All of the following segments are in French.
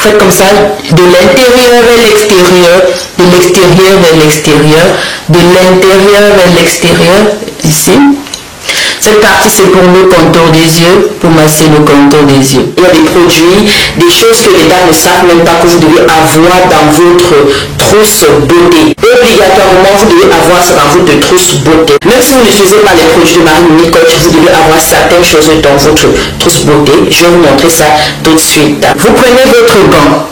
faites comme ça, de l'intérieur vers l'extérieur, de l'extérieur vers l'extérieur, de l'intérieur vers l'extérieur, ici. Cette partie, c'est pour le contour des yeux, pour masser le contour des yeux. Il y a des produits, des choses que les dames ne savent même pas que vous devez avoir dans votre trousse beauté. Obligatoirement, vous devez avoir ça dans votre trousse beauté. Même si vous n'utilisez pas les produits de Marie-Monique Coach, vous devez avoir certaines choses dans votre trousse beauté. Je vais vous montrer ça tout de suite. Vous prenez votre gant.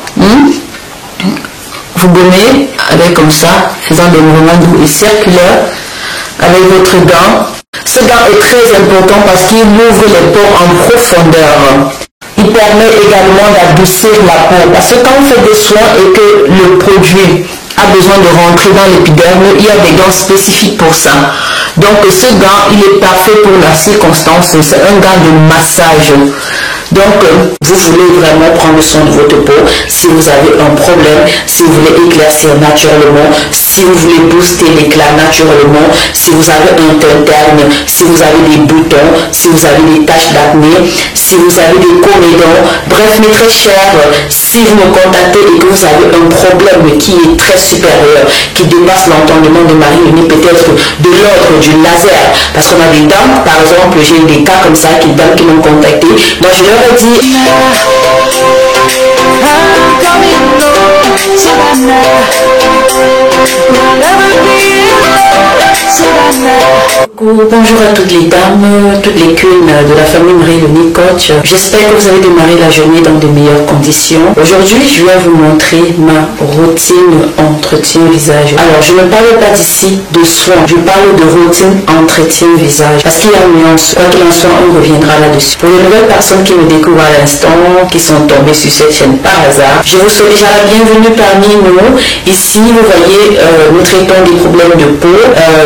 Vous gommez avec comme ça, faisant des mouvements doux et circulaires avec votre gant. Ce gant est très important parce qu'il ouvre les pores en profondeur. Il permet également d'adoucir la peau. Parce que quand vous faites des soins et que le produit a besoin de rentrer dans l'épiderme, il y a des gants spécifiques pour ça. Donc ce gant, il est parfait pour la circonstance. C'est un gant de massage. Donc, vous voulez vraiment prendre soin de votre peau. Si vous avez un problème, si vous voulez éclaircir naturellement, si vous voulez booster l'éclat naturellement, si vous avez un teint terne, si vous avez des boutons, si vous avez des taches d'acné, si vous avez des comédons, bref, mes très chers, si vous me contactez et que vous avez un problème qui est très supérieur, qui dépasse l'entendement de Marie-Monique, peut-être de l'ordre du laser, parce qu'on a des dames, par exemple, j'ai eu des cas comme ça, des dames qui m'ont contacté, moi je leur ai dit bonjour à toutes les dames, toutes les queens de la famille Marie-Monique Coach. J'espère que vous avez démarré la journée dans de meilleures conditions. Aujourd'hui, je vais vous montrer ma routine entretien visage. Alors, je ne parle pas d'ici de soins, je parle de routine entretien visage. Parce qu'il y a une nuance, quoi qu'il en soit, on reviendra là-dessus. Pour les nouvelles personnes qui me découvrent à l'instant, qui sont tombées sur cette chaîne par hasard, je vous souhaite déjà la bienvenue parmi nous. Ici, vous voyez, nous traitons des problèmes de peau,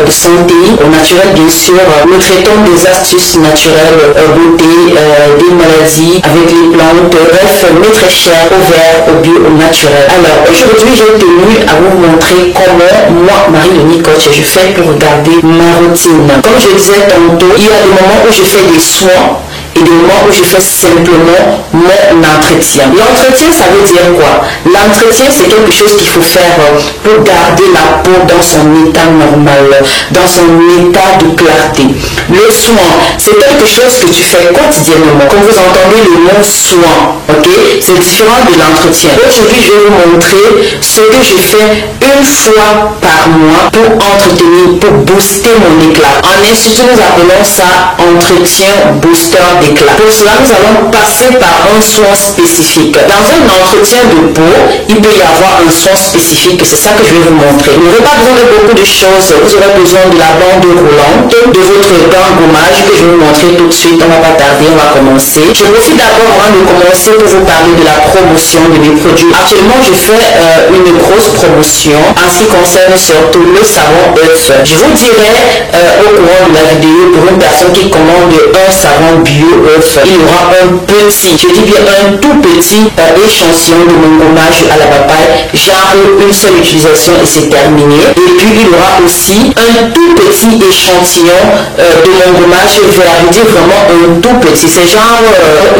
de santé, au naturel bien sûr. Nous traitons des astuces naturelles, beauté, des maladies avec les plantes, bref, mes très chers, au vert, au bio, au naturel. Alors, aujourd'hui, j'ai tenu à vous montrer comment moi, Marie-Monique Coach, je fais pour garder ma routine. Comme je disais tantôt, il y a des moments où je fais des soins et des moments où je fais simplement mon entretien. L'entretien, ça veut dire quoi? L'entretien, c'est quelque chose qu'il faut faire pour garder la peau dans son état normal, dans son état de clarté. Le soin, c'est quelque chose que tu fais quotidiennement. Quand vous entendez le mot soin, ok, c'est différent de l'entretien. Aujourd'hui, je vais vous montrer ce que je fais une fois par mois pour entretenir, pour booster mon éclat. En institut, nous appelons ça entretien booster d'éclat. Pour cela, nous allons passer par un soin spécifique. Dans un entretien de peau, il peut y avoir un soin spécifique. C'est ça que je vais vous montrer. Vous n'aurez pas besoin de beaucoup de choses. Vous aurez besoin de la bande roulante, de votre gant gommage que je vais vous montrer tout de suite. On ne va pas tarder, on va commencer. Je profite d'abord avant de commencer pour vous parler de la promotion de mes produits. Actuellement, je fais une grosse promotion en ce qui concerne surtout le savon œuf. Je vous dirai au courant de la vidéo, pour une personne qui commande un savon bio œuf, il y aura un petit, je dis bien un tout petit échantillon de mon gommage à la papaye, genre une seule utilisation et c'est terminé. Et puis il y aura aussi un tout petit échantillon de mon gommage vert, je dis vraiment un tout petit, c'est genre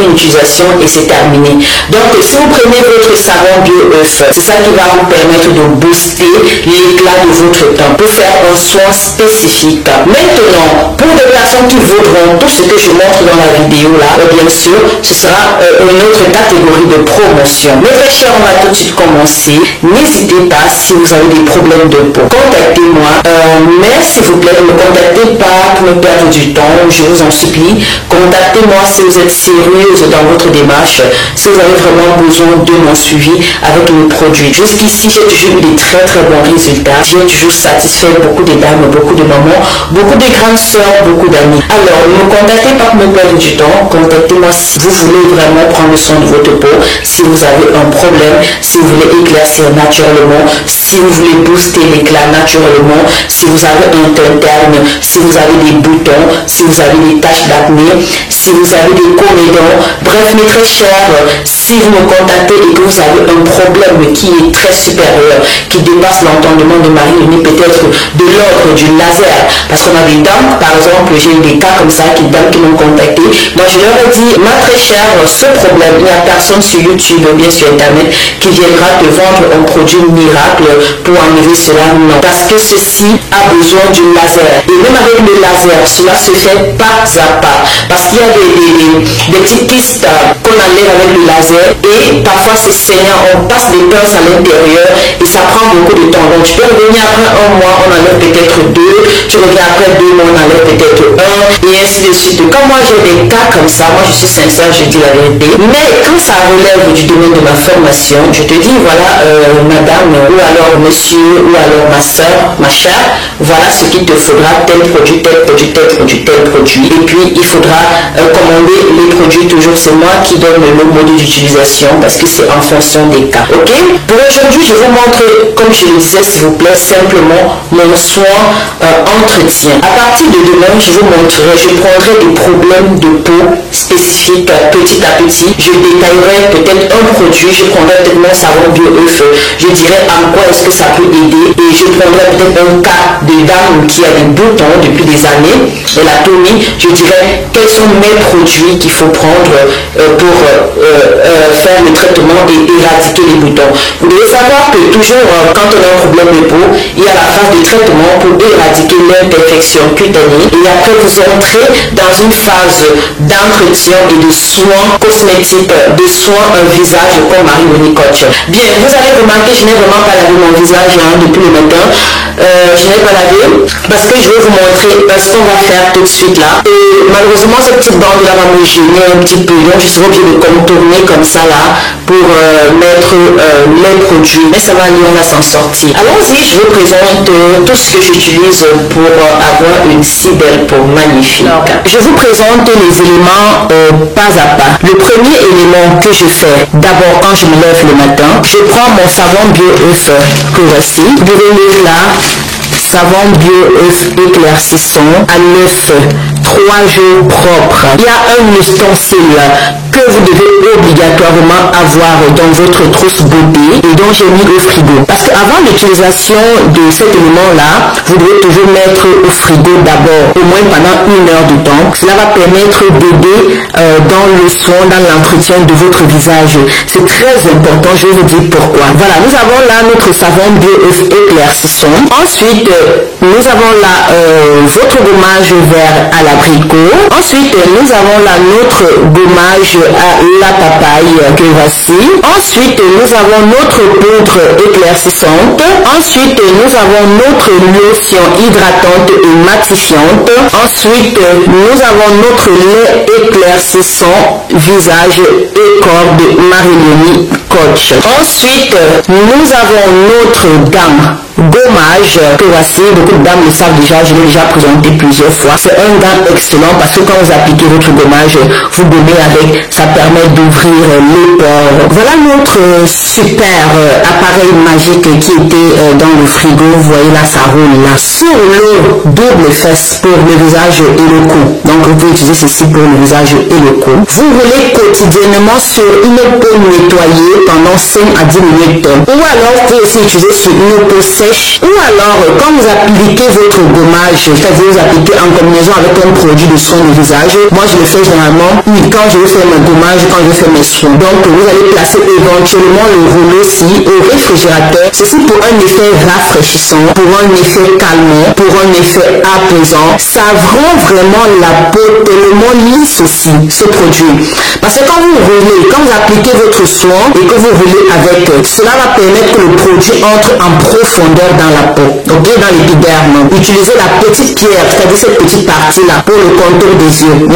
une utilisation et c'est terminé. Donc si vous prenez votre savon bio œuf, c'est ça qui va vous permettre de booster l'éclat de votre teint pour faire un soin spécifique. Maintenant, pour des personnes qui voudront tout ce que je montre dans la vidéo là, bien sûr, ce sera une autre catégorie de promotion. Mes très chers, on va tout de suite commencer. N'hésitez pas si vous avez des problèmes de peau. Contactez-moi. Mais s'il vous plaît, ne me contactez pas pour me perdre du temps. Je vous en supplie. Contactez-moi si vous êtes sérieuse dans votre démarche, si vous avez vraiment besoin de mon suivi avec mes produits. Jusqu'ici, j'ai toujours eu des très très bons résultats. J'ai toujours satisfait beaucoup de dames, beaucoup de mamans, beaucoup de grandes soeurs, beaucoup d'amis. Alors, ne me contactez pas pour me perdre du temps. Contactez-moi si vous voulez vraiment prendre soin de votre peau, si vous avez un problème, si vous voulez éclaircir naturellement, si si vous voulez booster l'éclat naturellement, si vous avez un teint terne, si vous avez des boutons, si vous avez des taches d'acné, si vous avez des comédons, bref mes très chers, si vous me contactez et que vous avez un problème qui est très supérieur, qui dépasse l'entendement de Marie-Léonie, peut-être de l'ordre du laser, parce qu'on a des dames, par exemple, j'ai eu des cas comme ça, des dames qui m'ont contacté, moi je leur ai dit, ma très chère, ce problème, il n'y a personne sur YouTube, bien sur Internet, qui viendra te vendre un produit miracle pour enlever cela, non, parce que ceci a besoin du laser, et même avec le laser, cela se fait pas à pas, parce qu'il y a des petites pistes qu'on enlève avec le laser, et parfois c'est saignant, on passe des pinces à l'intérieur, et ça prend beaucoup de temps, donc tu peux revenir après un mois, on enlève peut-être 2, tu reviens après 2 mois, on enlève peut-être 1, et ainsi de suite. Comme moi j'ai des cas comme ça, moi je suis sincère, je dis la vérité, mais quand ça relève du domaine de ma formation, je te dis voilà madame, ou alors monsieur, ou alors ma soeur, ma chère, voilà ce qu'il te faudra, tel produit, tel produit, tel produit, tel produit, et puis il faudra commander les produits, toujours c'est moi qui donne le mode d'utilisation parce que c'est en fonction des cas. Ok, pour aujourd'hui je vous montre, comme je le disais s'il vous plaît, simplement mon soin entretien. À partir de demain je vous montrerai, je prendrai des problèmes de peau spécifiques petit à petit, je détaillerai peut-être un produit, je prendrai peut-être mon savon bio-œuf, je dirai en quoi est-ce que ça peut aider, et je prendrai peut-être un cas de dame qui a des boutons depuis des années, et la Tommy, je dirais quels sont mes produits qu'il faut prendre pour faire le traitement et éradiquer les boutons. Vous devez savoir que toujours quand on a un problème de peau, il y a la phase de traitement pour éradiquer l'imperfection cutanée, et après vous entrez dans une phase d'entretien et de soins cosmétiques, de soins un visage comme Marie-Léonie Coach. Bien, vous avez remarqué, je n'ai vraiment pas lavé mon visage depuis le matin, je n'ai pas lavé parce que je vais vous montrer ce qu'on va faire tout de suite là, et malheureusement cette petite bande là va me gêner un petit peu, donc je serai obligée de contourner comme ça là pour mettre les produits, mais ça va aller, on va s'en sortir. Allons-y, je vous présente tout ce que j'utilise pour avoir une si belle peau magnifique. Je vous présente les éléments pas à pas. Le premier élément que je fais, d'abord quand je me lève le matin, je prends mon savon bio-œuf que voici, vous pouvez lire là, savon bio-œuf éclaircissant à l'œuf 3 jours propre. Il y a un ustensile que vous devez obligatoirement avoir dans votre trousse beauté et dont j'ai mis au frigo. Parce qu'avant l'utilisation de cet élément-là, vous devez toujours mettre au frigo d'abord, au moins pendant 1 heure de temps. Cela va permettre d'aider dans le soin, dans l'entretien de votre visage. C'est très important, je vais vous dire pourquoi. Voilà, nous avons là notre savon bio-œuf éclaircissant. Ensuite, nous avons là votre gommage vert à l'abricot. Ensuite, nous avons là notre gommage à la papaye que voici. Ensuite, nous avons notre poudre éclaircissante. Ensuite, nous avons notre lotion hydratante et matifiante. Ensuite, nous avons notre lait éclaircissant visage et corps de Marie-Léonie Coach. Ensuite, nous avons notre gamme gommage que voici, beaucoup de dames le savent déjà, je l'ai déjà présenté plusieurs fois. C'est un gant excellent parce que quand vous appliquez votre gommage, vous gommez avec, ça permet d'ouvrir les pores. Voilà notre super appareil magique qui était dans le frigo. Vous voyez là, ça roule là. Sur le double fesse pour le visage et le cou. Donc vous pouvez utiliser ceci pour le visage et le cou. Vous roulez quotidiennement sur une peau nettoyée pendant 5 à 10 minutes. Ou alors vous pouvez aussi utiliser sur une peau sèche. Ou alors quand vous appliquez votre gommage, c'est-à-dire vous appliquez en combinaison avec un produit de soin de visage. Moi je le fais généralement quand je vais faire mon gommage, quand je fais mes soins. Donc vous allez placer éventuellement le rouleau aussi au réfrigérateur. Ceci pour un effet rafraîchissant, pour un effet calmant, pour un effet apaisant. Ça rend vraiment la peau tellement lisse aussi, ce produit. Parce que quand vous roulez, quand vous appliquez votre soin et que vous roulez avec, cela va permettre que le produit entre en profondeur dans la peau, ok, dans l'épiderme. Utilisez la petite pierre, c'est-à-dire cette petite partie-là pour le contour des yeux.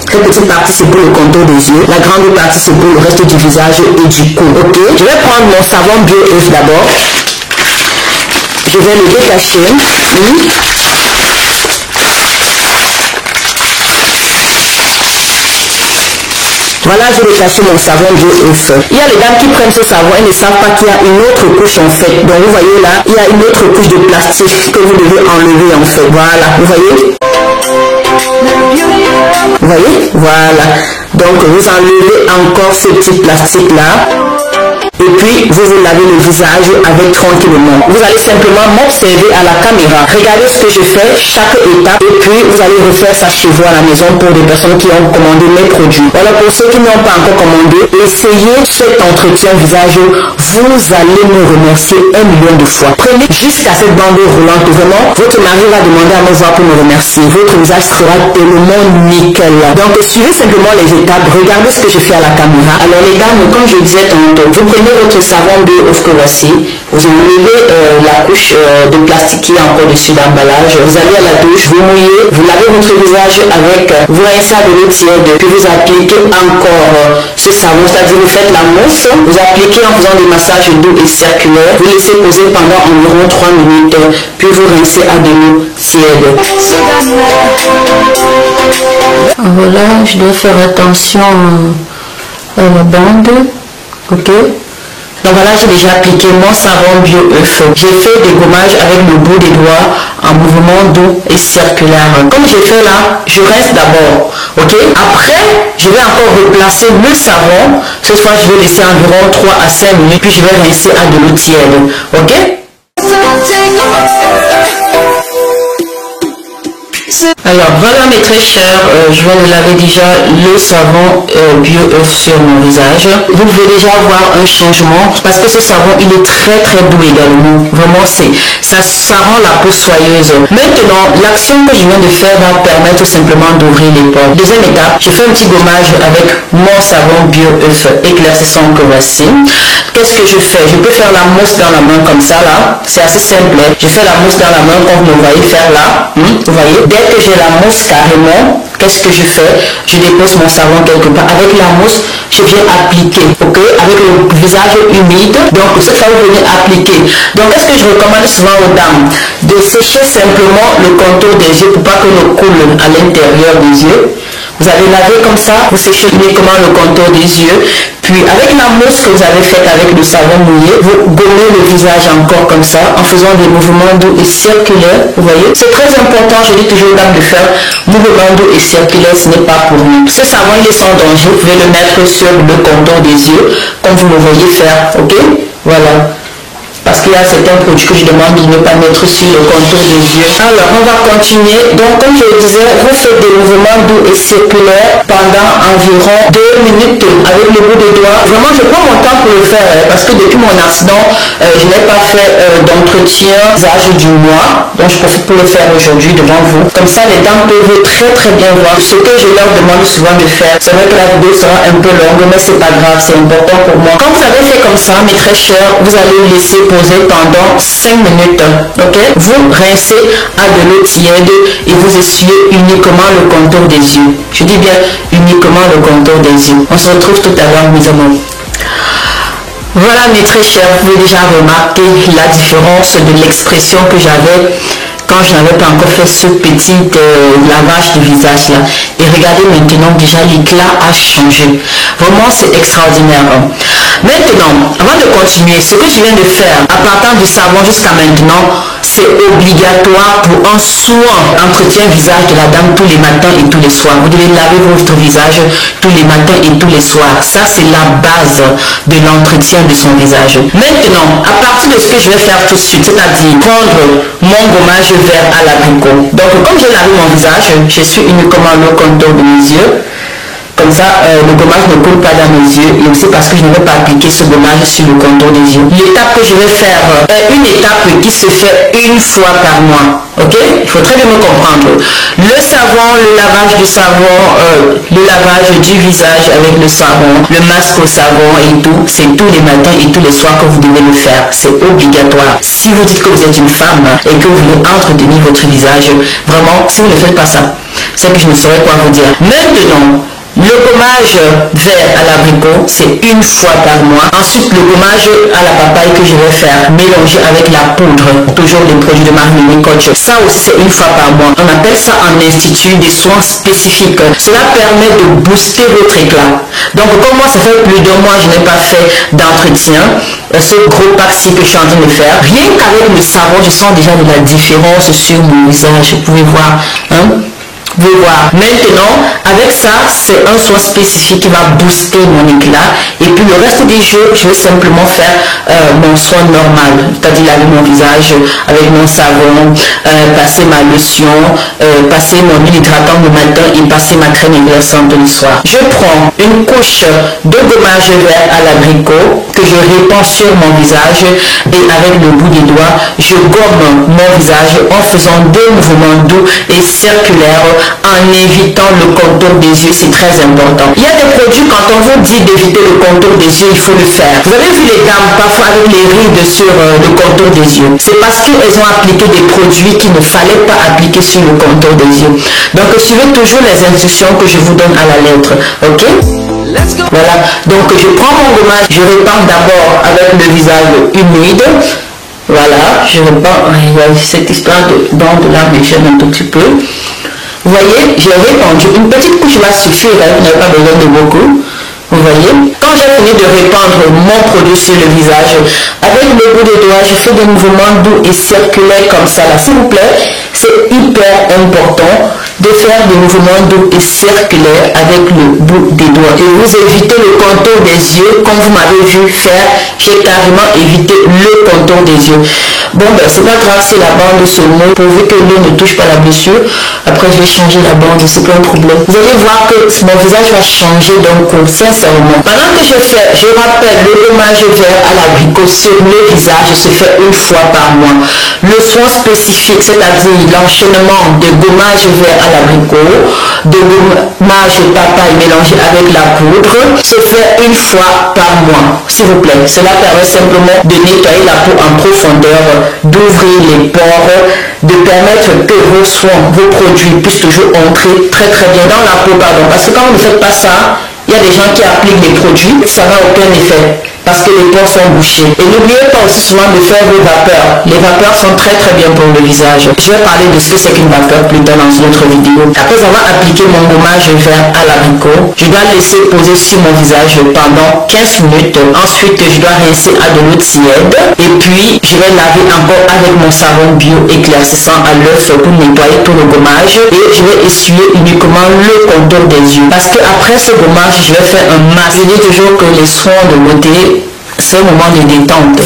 Cette petite partie, c'est pour le contour des yeux. La grande partie, c'est pour le reste du visage et du cou, ok. Je vais prendre mon savon bio-œuf d'abord. Je vais le détacher. Voilà, j'ai détaché mon savon BioEuf. Il y a les dames qui prennent ce savon et ne savent pas qu'il y a une autre couche en fait. Donc vous voyez là, il y a une autre couche de plastique que vous devez enlever en fait. Voilà, vous voyez? Vous voyez? Voilà. Donc vous enlevez encore ce petit plastique là. Et puis, vous lavez le visage avec tranquillement. Vous allez simplement m'observer à la caméra. Regardez ce que je fais, chaque étape. Et puis, vous allez refaire ça chez vous à la maison pour des personnes qui ont commandé mes produits. Voilà, pour ceux qui n'ont pas encore commandé, essayez cet entretien visage. Vous allez me remercier 1 million de fois. Prenez jusqu'à cette bande roulante. Vraiment, votre mari va demander à me voir pour me remercier. Votre visage sera tellement nickel. Donc, suivez simplement les étapes. Regardez ce que je fais à la caméra. Alors, les dames, comme je disais tantôt, vous prenez votre savon BioEuf que voici, vous enlevez la couche de plastique qui est encore dessus d'emballage, vous allez à la douche, vous mouillez, vous lavez votre visage avec, vous rincez à de l'eau tiède, puis vous appliquez encore ce savon, c'est-à-dire vous faites la mousse, vous appliquez en faisant des massages doux et circulaires, vous laissez poser pendant environ 3 minutes, puis vous rincez à de l'eau tiède. Voilà, je dois faire attention à la bande, ok. Donc voilà, j'ai déjà appliqué mon savon BioEuf. J'ai fait des gommages avec le bout des doigts en mouvement doux et circulaire. Comme j'ai fait là, je rince d'abord. Ok. Après, je vais encore replacer le savon. Cette fois, je vais laisser environ 3 à 5 minutes. Puis je vais rincer à de l'eau tiède. Ok. Alors voilà mes très chers, je viens de laver déjà le savon BioEuf sur mon visage. Vous pouvez déjà voir un changement parce que ce savon il est très doux également. Vraiment ça rend la peau soyeuse. Maintenant l'action que je viens de faire va permettre simplement d'ouvrir les pores. Deuxième étape, je fais un petit gommage avec mon savon BioEuf éclaircissant que voici. Qu'est-ce que je fais? Je peux faire la mousse dans la main comme ça là. C'est assez simple. Je fais la mousse dans la main comme vous me voyez faire là. Vous voyez? Dès que j'ai la mousse carrément, qu'est-ce que je fais? Je dépose mon savon quelque part. Avec la mousse, je viens appliquer. Ok? Avec le visage humide. Donc cette fois vous venez appliquer. Donc qu'est-ce que je recommande souvent aux dames? De sécher simplement le contour des yeux pour pas que l'eau coule à l'intérieur des yeux. Vous allez laver comme ça, vous séchez uniquement le contour des yeux. Puis avec la mousse que vous avez faite avec le savon mouillé, vous gommez le visage encore comme ça en faisant des mouvements doux et circulaires. Vous voyez, c'est très important, je dis toujours aux dames de faire mouvements doux et circulaires, ce n'est pas pour nous. Ce savon il est sans danger, vous pouvez le mettre sur le contour des yeux comme vous le voyez faire. Ok, voilà. Parce qu'il y a certains produits que je demande de ne pas mettre sur le contour des yeux. Alors, on va continuer. Donc, comme je le disais, vous faites des mouvements doux et circulaires pendant environ 2 minutes avec le bout des doigts. Vraiment, je prends mon temps pour le faire parce que depuis mon accident, je n'ai pas fait d'entretien visage du mois. Donc, je profite pour le faire aujourd'hui devant vous. Comme ça, les dames peuvent très bien voir ce que je leur demande souvent de faire. C'est vrai que la vidéo sera un peu longue, mais c'est pas grave, c'est important pour moi. Quand vous avez fait comme ça, mes très chers, vous allez laisser poser pendant 5 minutes. Ok, vous rincez à de l'eau tiède et vous essuyez uniquement le contour des yeux. Je dis bien uniquement le contour des yeux. On se retrouve tout à l'heure, mes amours. Voilà mes très chers, vous pouvez déjà remarquer la différence de l'expression que j'avais quand je n'avais pas encore fait ce petit lavage de visage là. Et regardez maintenant, déjà l'éclat a changé. Vraiment c'est extraordinaire. Maintenant, avant de continuer, ce que je viens de faire à partir du savon jusqu'à maintenant, c'est obligatoire pour un soin entretien visage de la dame tous les matins et tous les soirs. Vous devez laver votre visage tous les matins et tous les soirs. Ça c'est la base de l'entretien de son visage. Maintenant, à partir de ce que je vais faire tout de suite, c'est-à-dire prendre mon gommage vert à l'abricot. Donc comme j'ai lavé mon visage, je suis uniquement le contour de mes yeux. Comme ça, le gommage ne coule pas dans mes yeux. Et aussi parce que je ne vais pas appliquer ce gommage sur le contour des yeux. L'étape que je vais faire est une étape qui se fait une fois par mois. Ok? Il faut très bien me comprendre. Le savon, le lavage du savon, le lavage du visage avec le savon, le masque au savon et tout, c'est tous les matins et tous les soirs que vous devez le faire. C'est obligatoire. Si vous dites que vous êtes une femme et que vous voulez entretenir votre visage, vraiment, si vous ne faites pas ça, c'est que je ne saurais quoi vous dire. Maintenant, Le gommage vert à l'abricot, c'est une fois par mois. Ensuite, le gommage à la papaye que je vais faire mélanger avec la poudre, toujours les produits de marque Mini Coach. Ça aussi, c'est une fois par mois. On appelle ça en institut des soins spécifiques. Cela permet de booster votre éclat. Donc, comme moi, ça fait plus de mois, je n'ai pas fait d'entretien. Ce gros pack-ci que je suis en train de faire, rien qu'avec le savon, je sens déjà de la différence sur mon visage. Vous pouvez voir, hein? Vous pouvez voir. Maintenant, avec ça, c'est un soin spécifique qui va booster mon éclat. Et puis le reste des jours, je vais simplement faire mon soin normal. C'est-à-dire laver mon visage avec mon savon, passer ma lotion, passer mon huile hydratante le matin et passer ma crème éclaircinte le soir. Je prends une couche de gommage vert à l'abricot que je répands sur mon visage et avec le bout des doigts, je gomme mon visage en faisant des mouvements doux et circulaires en évitant le contour des yeux, c'est très important. Il y a des produits, quand on vous dit d'éviter le contour des yeux, il faut le faire. Vous avez vu les dames parfois avec les rides sur le contour des yeux. C'est parce qu'elles ont appliqué des produits qu'il ne fallait pas appliquer sur le contour des yeux. Donc suivez toujours les instructions que je vous donne à la lettre. Ok? Voilà. Donc je prends mon gommage, je répands d'abord avec le visage humide. Voilà, je répands. Il y a cette histoire d'onde là, mais j'aime un tout petit peu. Vous voyez, j'ai répandu. Une petite couche va suffire, hein, vous n'avez pas besoin de beaucoup. Vous voyez, quand j'ai fini de répandre mon produit sur le visage, avec le bout des doigts, je fais des mouvements doux et circulaires comme ça. S'il vous plaît, c'est hyper important de faire des mouvements doux et circulaires avec le bout des doigts. Et vous évitez le contour des yeux, comme vous m'avez vu faire, j'ai carrément évité le contour des yeux. Bon, ben, c'est pas grave si la bande se meut, pourvu que l'eau ne touche pas la blessure. Après, je vais changer la bande, c'est pas un problème. Vous allez voir que mon visage va changer d'un coup, sincèrement. Pendant que je fais, je rappelle, le gommage vert à l'abricot sur le visage se fait une fois par mois. Le soin spécifique, c'est-à-dire l'enchaînement de gommage vert à l'abricot, de gommage papaye mélangé avec la poudre, se fait une fois par mois, s'il vous plaît. Cela permet simplement de nettoyer la peau en profondeur, d'ouvrir les pores, de permettre que vos soins, vos produits puissent toujours entrer très bien dans la peau, pardon. Parce que quand vous ne faites pas ça, il y a des gens qui appliquent les produits, ça n'a aucun effet parce que les pores sont bouchés. Et n'oubliez pas aussi souvent de faire vos vapeurs. Les vapeurs sont très bien pour le visage. Je vais parler de ce que c'est qu'une vapeur plus tard dans une autre vidéo. Après avoir appliqué mon gommage vert à l'abricot, je dois laisser poser sur mon visage pendant 15 minutes. Ensuite, je dois rincer à de l'eau tiède. Et puis, je vais laver encore avec mon savon bio éclaircissant à l'œuf pour nettoyer tout le gommage. Et je vais essuyer uniquement le contour des yeux. Parce que après ce gommage, je vais faire un masque. Je dis toujours que les soins de beauté, c'est un moment de détente.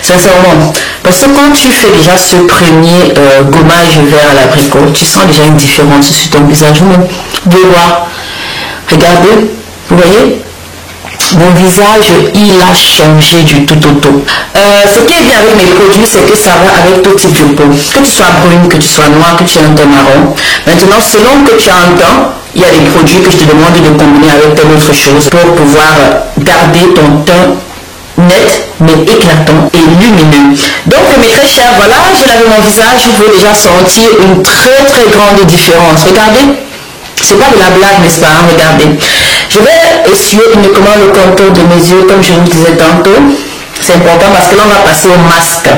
Sincèrement. Parce que quand tu fais déjà ce premier gommage vert à l'abricot, tu sens déjà une différence sur ton visage. Vous pouvez voir. Regardez. Vous voyez? Mon visage, il a changé du tout au tout. Ce qui est bien avec mes produits, c'est que ça va avec tout type de peau. Que tu sois brune, que tu sois noire, que tu aies un teint marron. Maintenant, selon que tu as un teint, il y a des produits que je te demande de combiner avec telle autre chose pour pouvoir garder ton teint net, mais éclatant et lumineux. Donc mes très chers, voilà, j'ai lavé mon visage, vous pouvez déjà sentir une très grande différence. Regardez, c'est pas de la blague, n'est-ce pas, hein? Regardez. Je vais essuyer uniquement le contour de mes yeux, comme je vous disais tantôt. C'est important parce que là, on va passer au masque.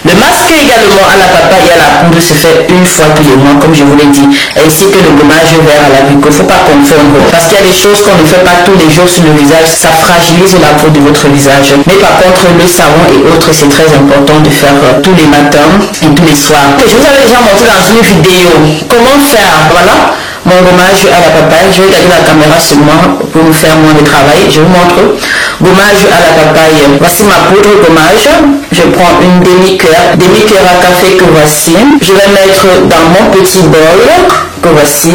Le masque également à la papaye et à la poudre se fait une fois tous les mois, comme je vous l'ai dit, ainsi que le gommage vert à l'abricot. Il ne faut pas confondre, parce qu'il y a des choses qu'on ne fait pas tous les jours sur le visage, ça fragilise la peau de votre visage. Mais par contre, le savon et autres, c'est très important de faire tous les matins et tous les soirs. Je vous avais déjà montré dans une vidéo comment faire, voilà, mon gommage à la papaye. Je vais garder la caméra sur moi pour vous faire moins de travail. Je vous montre. Gommage à la papaye. Voici ma poudre gommage. Je prends une demi-cuillère à café que voici. Je vais mettre dans mon petit bol que voici.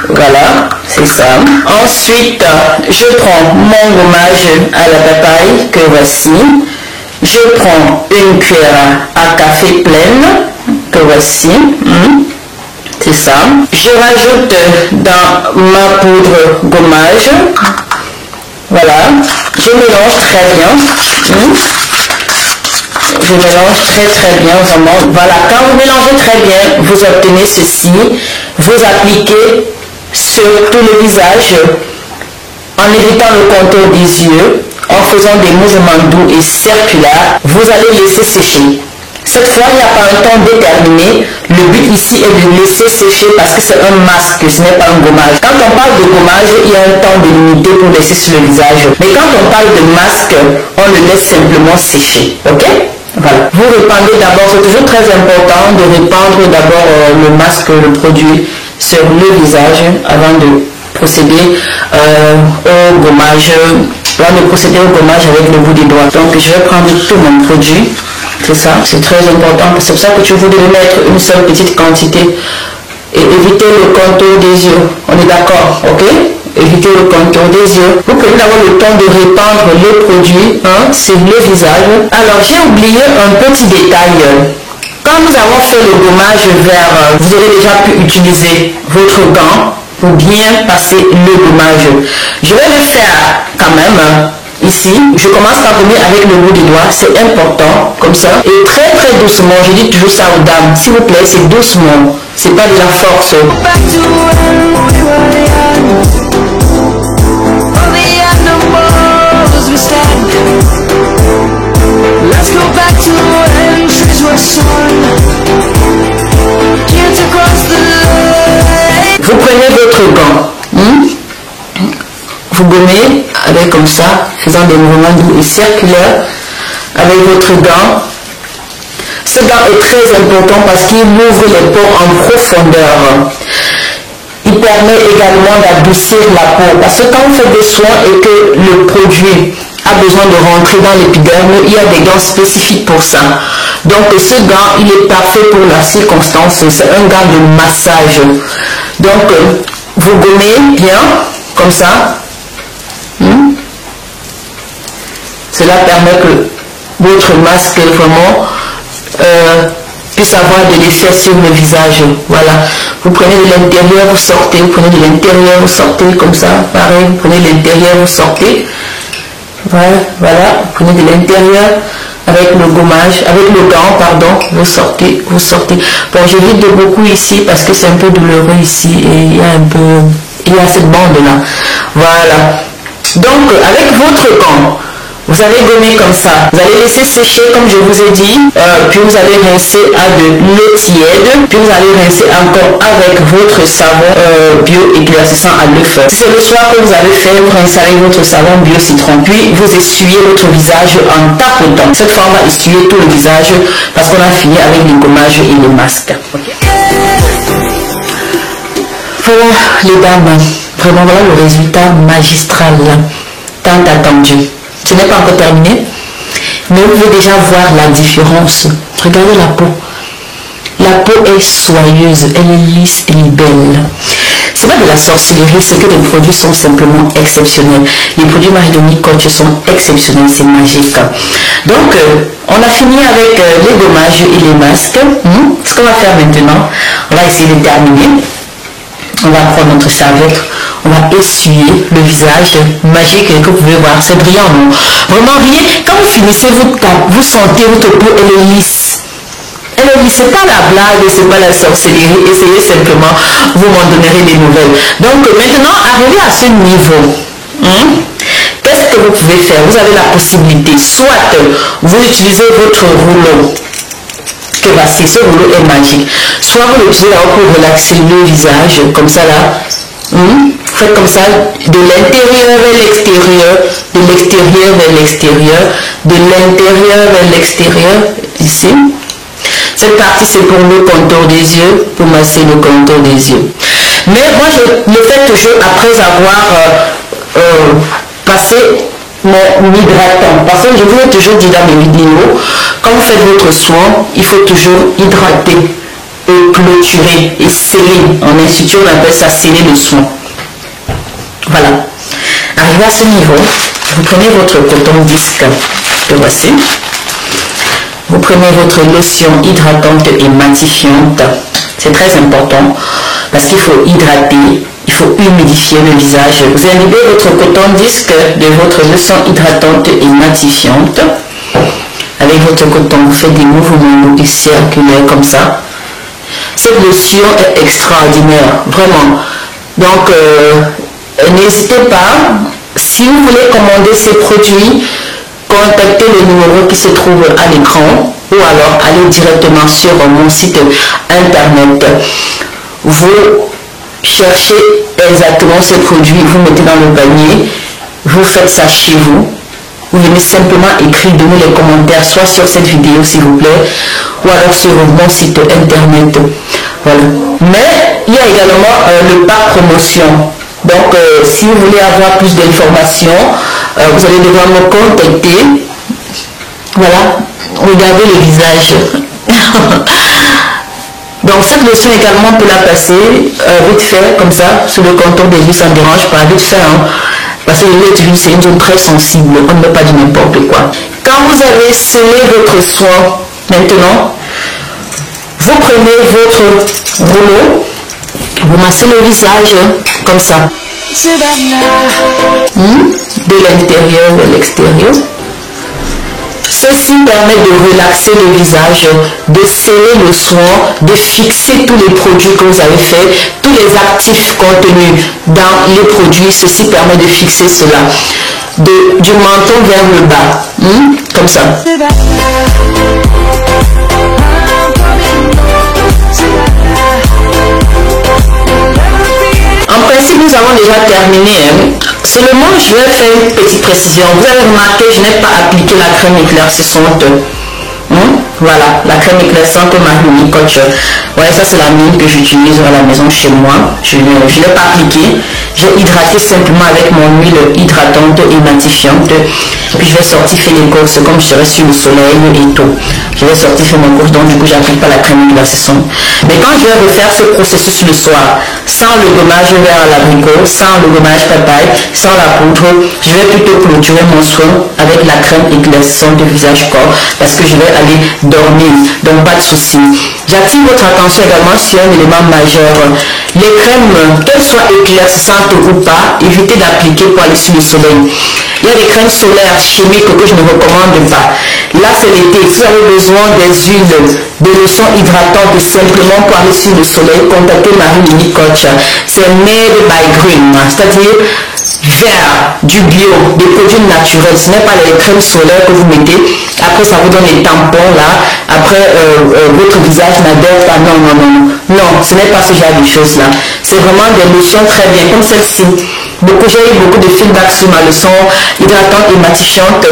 Voilà, c'est ça. Ensuite, je prends mon gommage à la papaye que voici. Je prends une cuillère à café pleine que voici. C'est ça. Je rajoute dans ma poudre gommage. Voilà. Je mélange très bien. Je mélange très bien, vraiment. Voilà. Quand vous mélangez très bien, vous obtenez ceci. Vous appliquez sur tout le visage en évitant le contour des yeux, en faisant des mouvements doux et circulaires. Vous allez laisser sécher. Cette fois, il n'y a pas un temps déterminé. Le but ici est de laisser sécher parce que c'est un masque, ce n'est pas un gommage. Quand on parle de gommage, il y a un temps délimité pour laisser sur le visage. Mais quand on parle de masque, on le laisse simplement sécher. Ok? Voilà. Vous répandez d'abord, c'est toujours très important de répandre d'abord le masque, le produit sur le visage avant de procéder au gommage. Avant de procéder au gommage avec le bout des doigts. Donc je vais prendre tout mon produit. C'est ça, c'est très important. C'est pour ça que tu voudrais mettre une seule petite quantité et éviter le contour des yeux. On est d'accord, ok? Éviter le contour des yeux. Vous pouvez avoir le temps de répandre le produit sur le visage. Alors j'ai oublié un petit détail. Quand nous avons fait le gommage vert, vous aurez déjà pu utiliser votre gant pour bien passer le gommage. Je vais le faire quand même. Ici, je commence par gommer avec le bout des doigts, c'est important, comme ça. Et très très doucement, je dis toujours ça aux dames, s'il vous plaît, c'est doucement, c'est pas de la force. Vous prenez votre gant. Vous gommez avec comme ça, faisant des mouvements doux et circulaires avec votre gant. Ce gant est très important parce qu'il ouvre les pores en profondeur. Il permet également d'adoucir la peau. Parce que quand vous faites des soins et que le produit a besoin de rentrer dans l'épiderme, il y a des gants spécifiques pour ça. Donc ce gant, il est parfait pour la circonstance. C'est un gant de massage. Donc vous gommez bien, comme ça. Cela permet que votre masque vraiment puisse avoir de l'effet sur le visage. Voilà. Vous prenez de l'intérieur, vous sortez. Vous prenez de l'intérieur, vous sortez comme ça. Pareil, vous prenez de l'intérieur, vous sortez. Voilà, voilà. Vous prenez de l'intérieur avec le gommage, avec le gant, pardon. Vous sortez, vous sortez. Bon, j'évite de beaucoup ici parce que c'est un peu douloureux ici et il y a cette bande là. Voilà. Donc, avec votre gant, vous allez gommer comme ça. Vous allez laisser sécher comme je vous ai dit. Puis vous allez rincer à de l'eau tiède. Puis vous allez rincer encore avec votre savon bio-éclaircissant à l'œuf. Si c'est le soir que vous avez fait, vous rincez avec votre savon bio-citron. Puis vous essuyez votre visage en tapotant. Cette fois, on va essuyer tout le visage parce qu'on a fini avec les gommages et les masques. Okay. Voilà les dames. Vraiment voilà le résultat magistral tant attendu. Ce n'est pas encore terminé, mais vous pouvez déjà voir la différence. Regardez la peau. La peau est soyeuse, elle est lisse, elle est belle. Ce n'est pas de la sorcellerie, c'est que les produits sont simplement exceptionnels. Les produits Marie-Dominique Coach sont exceptionnels, c'est magique. Donc, on a fini avec les gommages et les masques. Ce qu'on va faire maintenant, on va essayer de terminer. On va prendre notre serviette, on va essuyer le visage magique que vous pouvez voir, c'est brillant, non? Vraiment rien. Quand vous finissez votre tape, vous sentez votre peau, elle est lisse. Elle est lisse, c'est pas la blague, c'est pas la sorcellerie, essayez simplement, vous m'en donnerez des nouvelles. Donc maintenant, arrivé à ce niveau, qu'est-ce que vous pouvez faire? Vous avez la possibilité, soit vous utilisez votre rouleau, que voici, ce rouleau est magique. Soit vous l'utilisez pour relaxer le visage, comme ça là. Faites comme ça, de l'intérieur vers l'extérieur, de l'extérieur vers l'extérieur, de l'intérieur vers l'extérieur, ici. Cette partie, c'est pour le contour des yeux, pour masser le contour des yeux. Mais moi, je le fais toujours après avoir passé mon hydratant. Parce que je vous ai toujours dit dans mes vidéos, quand vous faites votre soin, il faut toujours hydrater et clôturer et sceller. En institut, on appelle ça sceller le soin. Voilà. Arrivé à ce niveau, vous prenez votre coton disque que voici. Vous prenez votre lotion hydratante et matifiante. C'est très important parce qu'il faut hydrater. Il faut humidifier le visage. Vous imbibez votre coton disque de votre lotion hydratante et matifiante. Avec votre coton, vous faites des mouvements et circulaires comme ça. Cette lotion est extraordinaire. Vraiment, Donc, n'hésitez pas, si vous voulez commander ces produits, contactez le numéro qui se trouve à l'écran ou alors allez directement sur mon site internet. Vous cherchez exactement ces produits, vous mettez dans le panier, vous faites ça chez vous. Vous venez simplement écrire, donner les commentaires, soit sur cette vidéo s'il vous plaît, ou alors sur mon site internet. Voilà. Mais il y a également le pack promotion. Donc si vous voulez avoir plus d'informations, vous allez devoir me contacter. Voilà, regardez le visage. Donc cette leçon également pour la passer vite fait comme ça sur le contour des yeux, ça ne dérange pas, vite fait hein, parce que l'huile c'est une zone très sensible, on ne met pas du n'importe quoi. Quand vous avez scellé votre soin, maintenant vous prenez votre rouleau, vous massez le visage comme ça, de l'intérieur vers l'extérieur. Ceci permet de relaxer le visage, de sceller le soin, de fixer tous les produits que vous avez faits, tous les actifs contenus dans les produits. Ceci permet de fixer cela, du menton vers le bas, comme ça. En principe, nous avons déjà terminé. Seulement, je vais faire une petite précision. Vous avez remarqué, je n'ai pas appliqué la crème éclaircissante. Voilà, la crème éclaircissante Marie-Loni Coach. Ouais, ça c'est la mienne que j'utilise à la maison chez moi. Je ne l'ai pas appliquée. J'ai hydraté simplement avec mon huile hydratante et matifiante. Puis je vais sortir faire les courses comme je serai sur le soleil et tout. Je vais sortir faire mes courses, donc du coup j'applique pas la crème éclaircissante. Mais quand je vais refaire ce processus le soir, sans le gommage vers l'abricot, sans le gommage papaye, sans la poudre, je vais plutôt clôturer mon soin avec la crème éclaircissante de visage corps parce que je vais aller dormir, donc pas de souci. J'attire votre attention également sur un élément majeur. Les crèmes, qu'elles soient éclaircissantes ou pas, évitez d'appliquer pour aller sur le soleil. Il y a des crèmes solaires chimiques que je ne recommande pas. Là c'est l'été, si vous avez besoin des huiles, des lotions hydratantes simplement pour aller sur le soleil, contactez Marie-Loni Coach. C'est made by green, c'est-à-dire vert, du bio, des produits naturels. Ce n'est pas les crèmes solaires que vous mettez, après ça vous donne les tampons là, après votre visage n'adhère pas. Non, non, non, non, ce n'est pas ce genre de choses là. C'est vraiment des lotions très bien, comme celle-ci. J'ai eu beaucoup de feedback sur ma leçon hydratante et matifiante.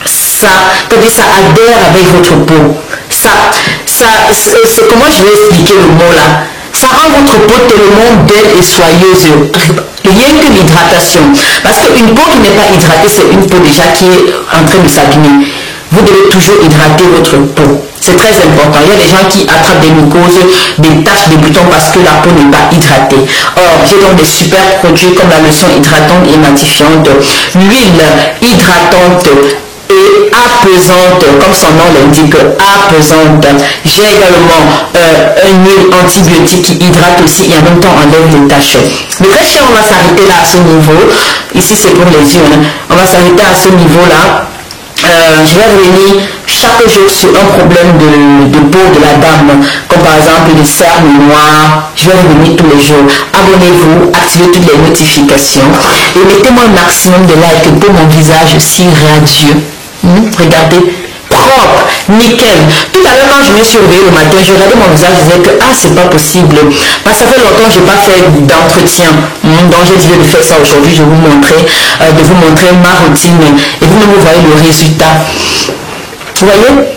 Ça adhère avec votre peau. C'est comment je vais expliquer le mot là. Ça rend votre peau tellement belle et soyeuse. Rien que l'hydratation. Parce qu'une peau qui n'est pas hydratée, c'est une peau déjà qui est en train de s'abîmer. Vous devez toujours hydrater votre peau. C'est très important. Il y a des gens qui attrapent des mycoses, des taches de boutons parce que la peau n'est pas hydratée. Or, j'ai donc des super produits comme la lotion hydratante et matifiante, l'huile hydratante et apaisante, comme son nom l'indique, apaisante. J'ai également une huile antibiotique qui hydrate aussi et en même temps enlève les taches. Mais très cher, on va s'arrêter là à ce niveau. Ici, c'est pour les yeux. On va s'arrêter à ce niveau-là. Je vais revenir chaque jour sur un problème de peau de la dame, comme par exemple les cernes noires. Je vais revenir tous les jours. Abonnez-vous, activez toutes les notifications et mettez-moi un maximum de likes pour mon visage si radieux. Regardez, propre, nickel. Tout à l'heure quand je me suis réveillée le matin, je regardais mon visage, je disais que c'est pas possible. Parce que ça fait longtemps que je n'ai pas fait d'entretien. Donc j'ai décidé de faire ça aujourd'hui. Je vais vous montrer, ma routine et vous-même vous voyez le résultat. Vous voyez,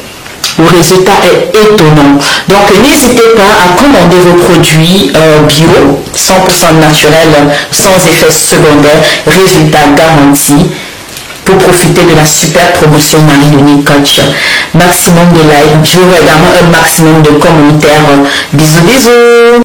le résultat est étonnant. Donc n'hésitez pas à commander vos produits bio, 100% naturels, sans effet secondaire, résultat garanti, pour profiter de la super promotion Marie-Loni Coach. Maximum de likes, je veux également un maximum de commentaires. Bisous, bisous.